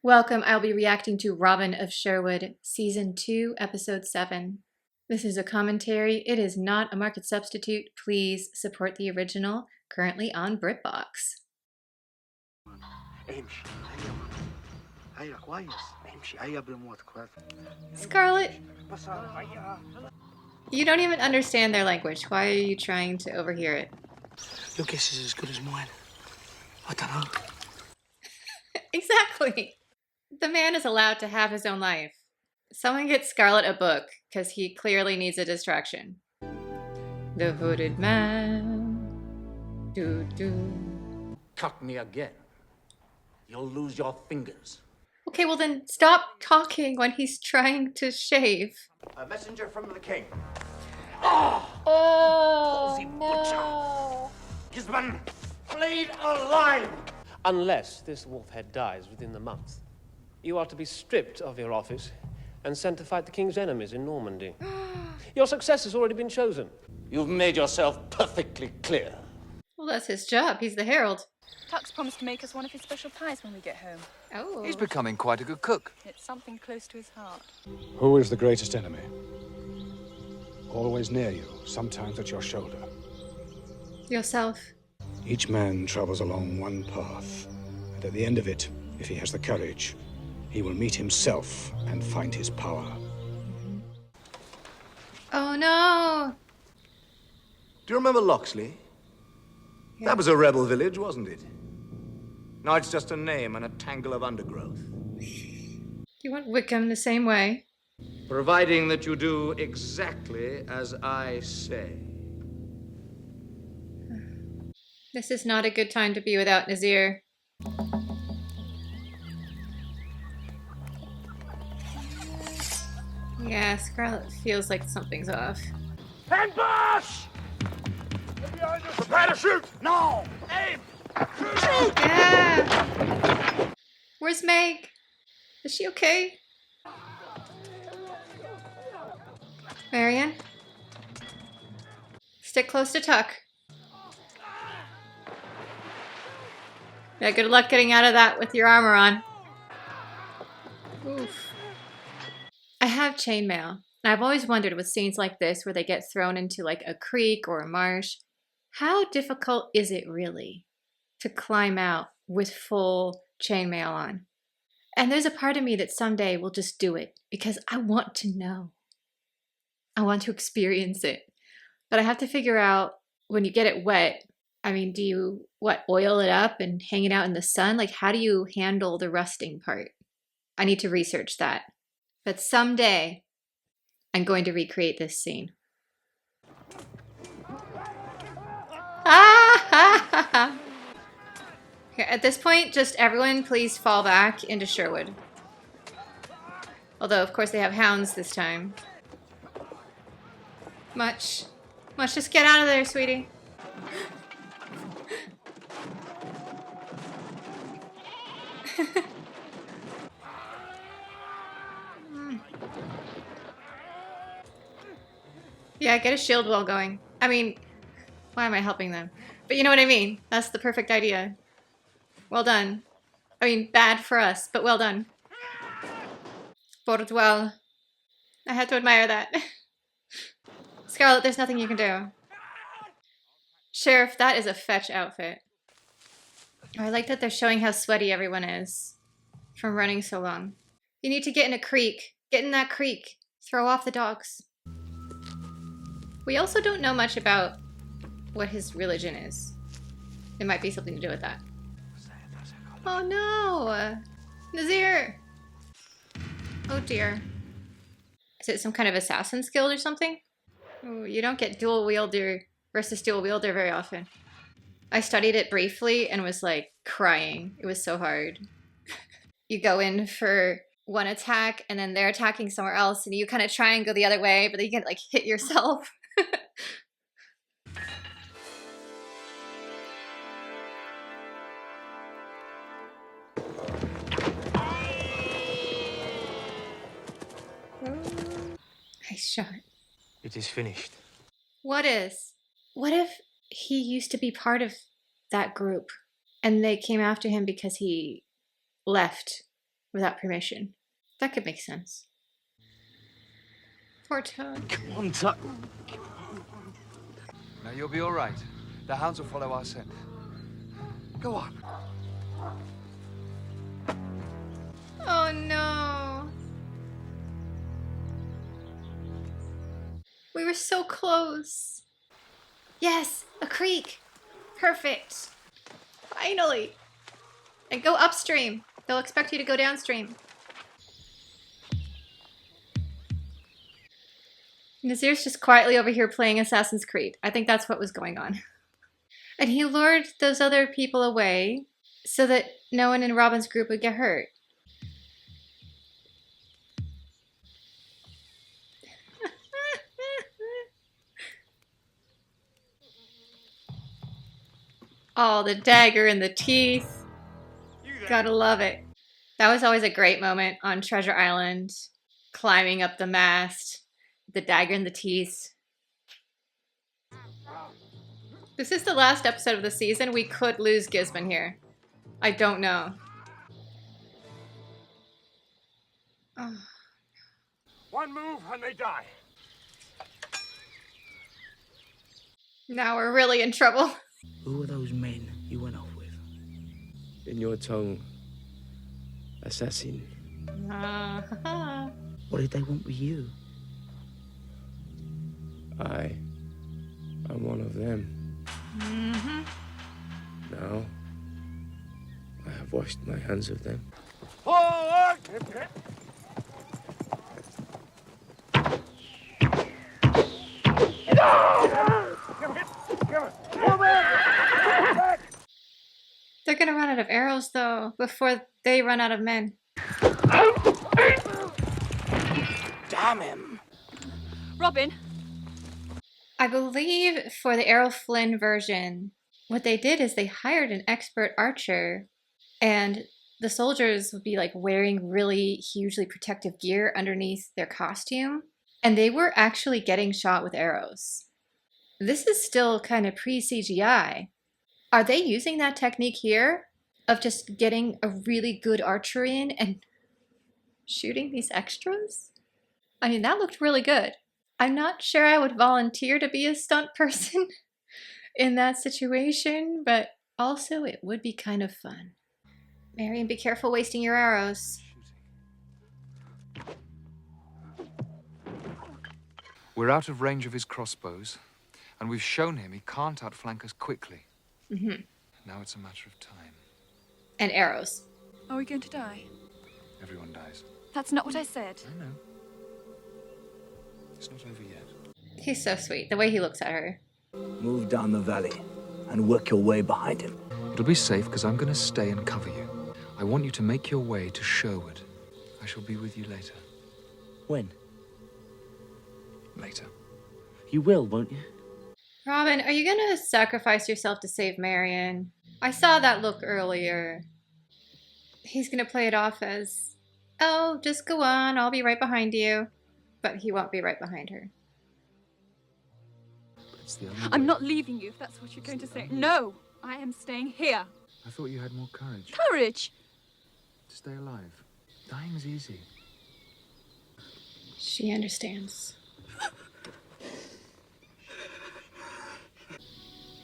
Welcome, I'll be reacting to Robin of Sherwood, Season 2, Episode 7. This is a commentary. It is not a market substitute. Please support the original, currently on BritBox. Scarlet, you don't even understand their language. Why are you trying to overhear it? Your guess is as good as mine. I don't know. Exactly. The man is allowed to have his own life. Someone get Scarlet a book, because he clearly needs a distraction. The Hooded Man. Doo-doo. Cut me again. You'll lose your fingers. Okay, well then stop talking when he's trying to shave. A messenger from the king. Oh, no. His man flayed alive. Unless this wolfhead dies within the month, you are to be stripped of your office and sent to fight the king's enemies in Normandy. Your successor's already been chosen. You've made yourself perfectly clear. Well, that's his job. He's the herald. Tuck's promised to make us one of his special pies when we get home. Oh. He's becoming quite a good cook. It's something close to his heart. Who is the greatest enemy? Always near you, sometimes at your shoulder. Yourself. Each man travels along one path, and at the end of it, if he has the courage, he will meet himself and find his power. Oh no! Do you remember Loxley? Yeah. That was a rebel village, wasn't it? Now it's just a name and a tangle of undergrowth. You want Wickham the same way? Providing that you do exactly as I say. This is not a good time to be without Nazir. Yeah, Scarlet feels like something's off. Ambush! Prepare to shoot! No! Aim! Shoot! Yeah! Where's Meg? Is she okay? Marion? Stick close to Tuck. Yeah, good luck getting out of that with your armor on. Oof. I have chainmail, and I've always wondered with scenes like this where they get thrown into like a creek or a marsh, how difficult is it really to climb out with full chainmail on? And there's a part of me that someday will just do it because I want to know. I want to experience it. But I have to figure out when you get it wet, I mean, do you, oil it up and hang it out in the sun? Like, how do you handle the rusting part? I need to research that. But someday, I'm going to recreate this scene. Ah! Okay, at this point, just everyone please fall back into Sherwood. Although, of course, they have hounds this time. Much, just get out of there, sweetie. Yeah, get a shield wall going. I mean, why am I helping them? But you know what I mean. That's the perfect idea. Well done. I mean, bad for us, but well done. Fought well. I had to admire that. Scarlet, there's nothing you can do. Sheriff, that is a fetch outfit. I like that they're showing how sweaty everyone is from running so long. You need to get in a creek. Get in that creek. Throw off the dogs. We also don't know much about what his religion is. It might be something to do with that. Oh no! Nazir! Oh dear. Is it some kind of assassin's guild or something? Ooh, you don't get dual wielder versus dual wielder very often. I studied it briefly and was like crying. It was so hard. You go in for one attack and then they're attacking somewhere else and you kind of try and go the other way, but then you get like hit yourself. Nice shot. It is finished. What is? What if he used to be part of that group and they came after him because he left without permission. That could make sense. Poor Toad. Come on, Tuck. Now you'll be all right. The hounds will follow our scent. Go on. Oh no. We were so close. Yes, a creek. Perfect. Finally. And go upstream. They'll expect you to go downstream. Nazir's just quietly over here playing Assassin's Creed. I think that's what was going on. And he lured those other people away so that no one in Robin's group would get hurt. Oh, the dagger in the teeth. Gotta love it. That was always a great moment on Treasure Island. Climbing up the mast. The dagger in the teeth. This is the last episode of the season. We could lose Gisman here. I don't know. Oh. One move and they die. Now we're really in trouble. Who were those men you went off with? In your tongue, assassin. What did they want with you? I am one of them. Now, I have washed my hands of them. Forward! They're gonna run out of arrows, though, before they run out of men. Damn him! Robin! I believe for the Errol Flynn version, what they did is they hired an expert archer, and the soldiers would be like wearing really hugely protective gear underneath their costume, and they were actually getting shot with arrows. This is still kind of pre-CGI. Are they using that technique here of just getting a really good archer in and shooting these extras? I mean, that looked really good. I'm not sure I would volunteer to be a stunt person in that situation, but also it would be kind of fun. Marion, be careful wasting your arrows. We're out of range of his crossbows, and we've shown him he can't outflank us quickly. Now it's a matter of time. And arrows. Are we going to die? Everyone dies. That's not what I said. I know. It's not over yet. He's so sweet, the way he looks at her. Move down the valley and work your way behind him. It'll be safe because I'm going to stay and cover you. I want you to make your way to Sherwood. I shall be with you later. When? Later. You will, won't you? Robin, are you gonna sacrifice yourself to save Marion? I saw that look earlier. He's gonna play it off as, oh, just go on, I'll be right behind you. But he won't be right behind her. It's the only I'm way. not leaving you if that's what you're going to say. No, I am staying here. I thought you had more courage. Courage! To stay alive. Dying's easy. She understands.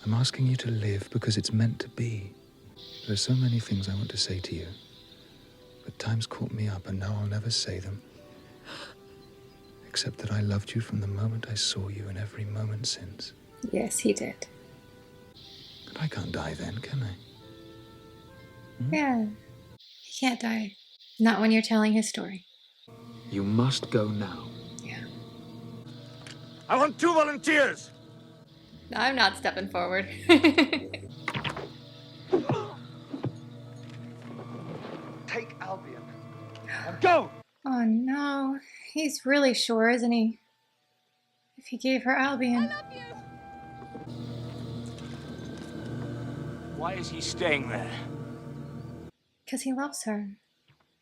I'm asking you to live because it's meant to be. There are so many things I want to say to you, but time's caught me up and now I'll never say them. Except that I loved you from the moment I saw you and every moment since. Yes, he did. But I can't die then, can I? Yeah. He can't die. Not when you're telling his story. You must go now. Yeah. I want 2 volunteers! I'm not stepping forward. Take Albion. And go! Oh no. He's really sure, isn't he? If he gave her Albion. Why is he staying there? Because he loves her.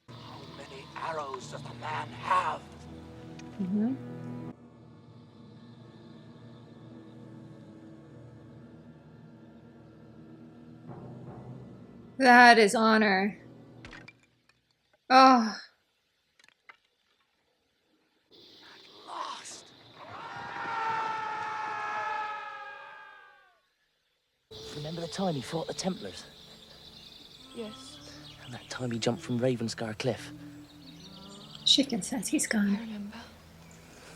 How many arrows does the man have? That is honor. Oh. Lost. Remember the time he fought the Templars? Yes. And that time he jumped from Ravenscar Cliff? Chicken says he's gone. I remember.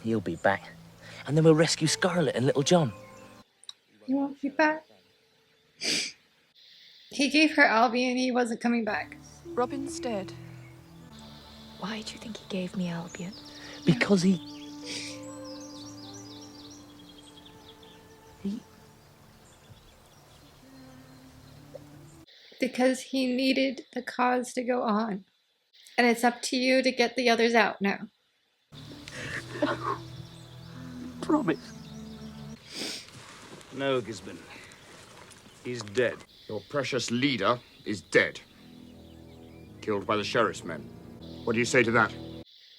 He'll be back. And then we'll rescue Scarlet and Little John. He won't be back. He gave her Albion, he wasn't coming back. Robin's dead. Why do you think he gave me Albion? Because he... Because he needed the cause to go on. And it's up to you to get the others out now. Promise. No, Gisborne. He's dead. Your precious leader is dead. Killed by the sheriff's men. What do you say to that?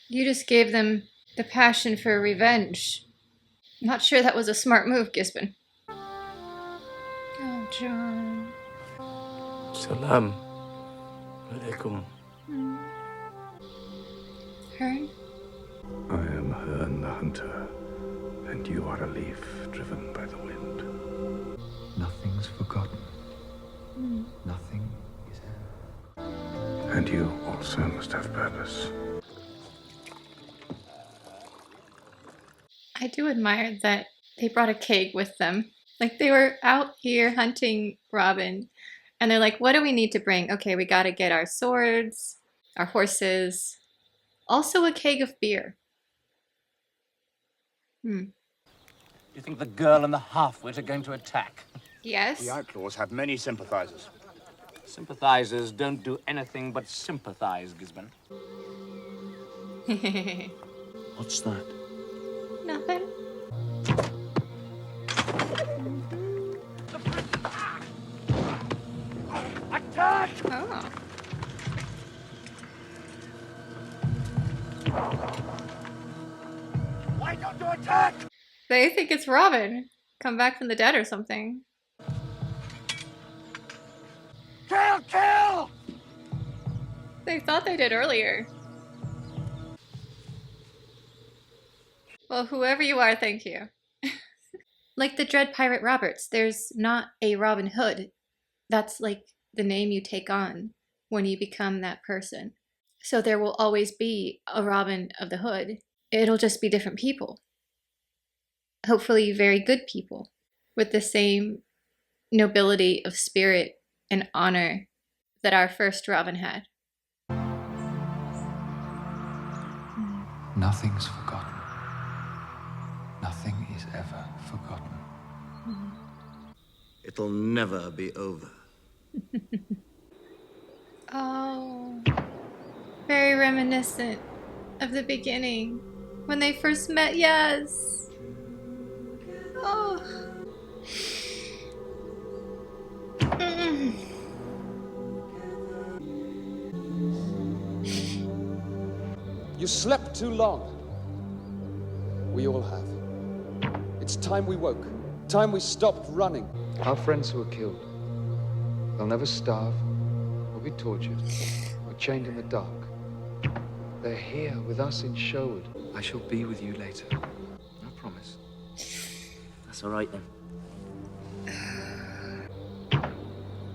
You just gave them the passion for revenge. Not sure that was a smart move, Gisborne. Oh, John. Salam alaikum. Hearn? I am Hearn the Hunter, and you are a leaf driven by the wind. Nothing's forgotten. Nothing is ever. And you also must have purpose. I do admire that they brought a keg with them. Like, they were out here hunting Robin, and they're like, what do we need to bring? Okay, we gotta get our swords, our horses, also a keg of beer. You think the girl and the half-wit are going to attack? Yes? The outlaws have many sympathizers. Sympathizers don't do anything but sympathize, Gisborne. What's that? Nothing. Attack! Oh. Why don't you attack? They think it's Robin. Come back from the dead or something. Kill! Kill! They thought they did earlier. Well, whoever you are, thank you. Like the Dread Pirate Roberts, there's not a Robin Hood. That's like the name you take on when you become that person. So there will always be a Robin of the Hood. It'll just be different people. Hopefully very good people with the same nobility of spirit and honor that our first Robin had. Nothing's forgotten. Nothing is ever forgotten. It'll never be over. Oh, very reminiscent of the beginning when they first met. Yes. Oh. You slept too long. We all have. It's time we woke. Time we stopped running. Our friends who were killed, they'll never starve or be tortured or chained in the dark. They're here with us in Sherwood. I shall be with you later. I promise. That's all right, then.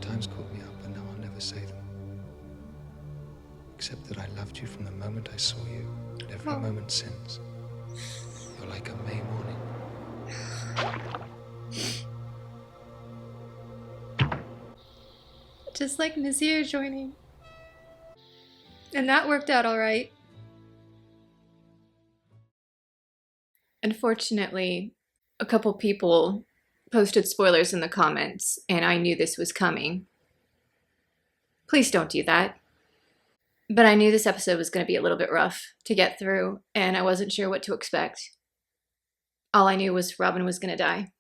Times caught me up, and now I'll never say them. Except that I loved you from the moment I saw you, and every moment since. You're like a May morning. Just like Nazir joining. And that worked out all right. Unfortunately, a couple people posted spoilers in the comments, and I knew this was coming. Please don't do that. But I knew this episode was going to be a little bit rough to get through, and I wasn't sure what to expect. All I knew was Robin was going to die.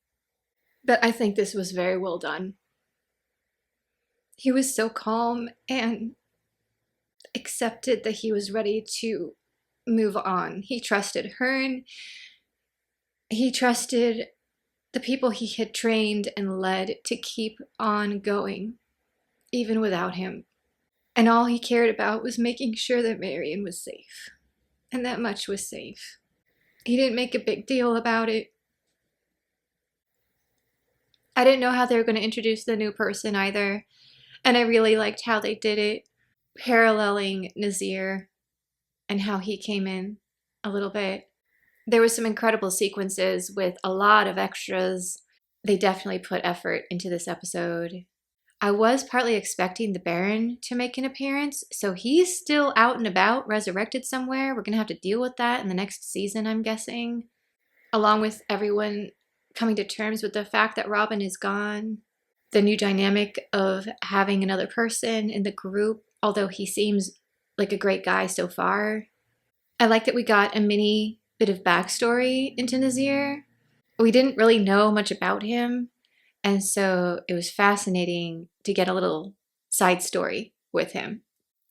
But I think this was very well done. He was so calm and accepted that he was ready to move on. He trusted Hearn. He trusted the people he had trained and led to keep on going, even without him. And all he cared about was making sure that Marion was safe. And that much was safe. He didn't make a big deal about it. I didn't know how they were going to introduce the new person either. And I really liked how they did it, paralleling Nazir and how he came in a little bit. There were some incredible sequences with a lot of extras. They definitely put effort into this episode. I was partly expecting the Baron to make an appearance, so he's still out and about, resurrected somewhere. We're going to have to deal with that in the next season, I'm guessing. Along with everyone coming to terms with the fact that Robin is gone. The new dynamic of having another person in the group, although he seems like a great guy so far. I like that we got a mini bit of backstory into Nazir. We didn't really know much about him, and so it was fascinating to get a little side story with him.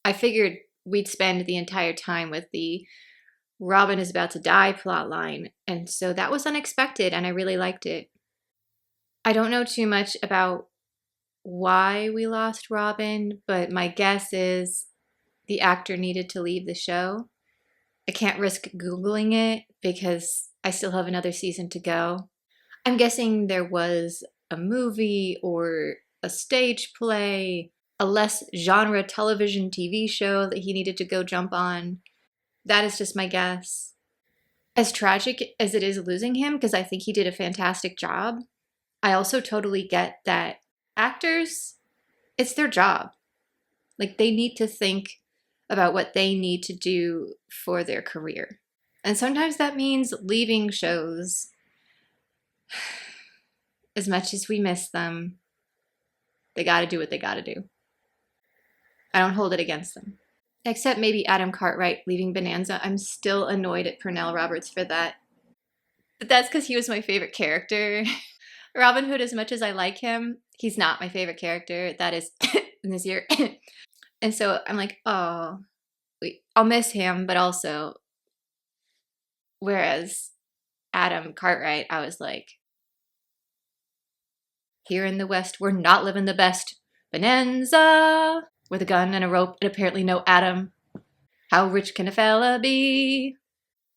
I figured we'd spend the entire time with the Robin is about to die plotline, and so that was unexpected, and I really liked it. I don't know too much about why we lost Robin, but my guess is the actor needed to leave the show. I can't risk Googling it because I still have another season to go. I'm guessing there was a movie or a stage play, a less genre television TV show that he needed to go jump on. That is just my guess. As tragic as it is losing him, because I think he did a fantastic job, I also totally get that actors, it's their job. Like, they need to think about what they need to do for their career. And sometimes that means leaving shows. As much as we miss them, they gotta do what they gotta do. I don't hold it against them. Except maybe Adam Cartwright leaving Bonanza. I'm still annoyed at Pernell Roberts for that. But that's because he was my favorite character. Robin Hood, as much as I like him, he's not my favorite character. That is Nazir. And so I'm like, oh, I'll miss him, but also, whereas Adam Cartwright, I was like, here in the West, we're not living the best. Bonanza! With a gun and a rope and apparently no Adam. How rich can a fella be?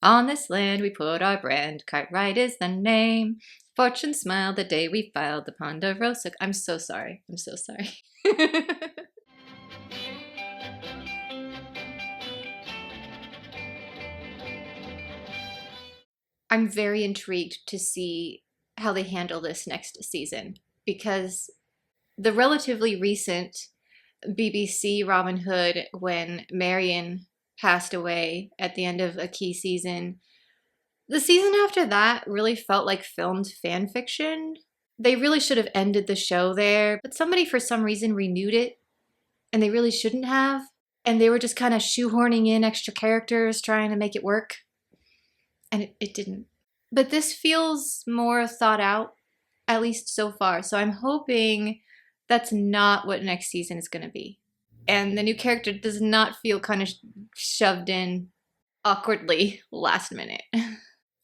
On this land we put our brand. Cartwright is the name. Fortune smiled the day we filed the Ponderosa. I'm so sorry. I'm so sorry. I'm very intrigued to see how they handle this next season, because the relatively recent BBC Robin Hood, when Marion passed away at the end of a key season, the season after that really felt like filmed fan fiction. They really should have ended the show there, but somebody for some reason renewed it, and they really shouldn't have. And they were just kind of shoehorning in extra characters, trying to make it work. And it didn't. But this feels more thought out, at least so far. So I'm hoping that's not what next season is going to be. And the new character does not feel kind of shoved in awkwardly last minute.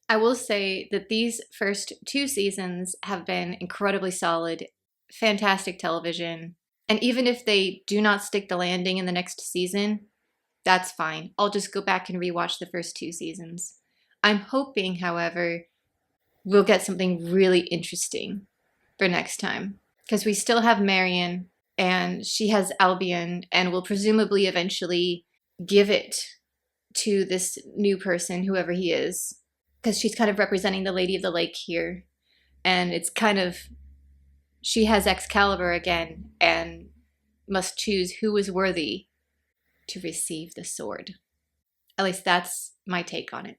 I will say that these first 2 seasons have been incredibly solid, fantastic television. And even if they do not stick the landing in the next season, that's fine. I'll just go back and rewatch the first 2 seasons. I'm hoping, however, we'll get something really interesting for next time. Because we still have Marion, and she has Albion, and will presumably eventually give it to this new person, whoever he is. Because she's kind of representing the Lady of the Lake here. And it's kind of, she has Excalibur again, and must choose who is worthy to receive the sword. At least that's my take on it.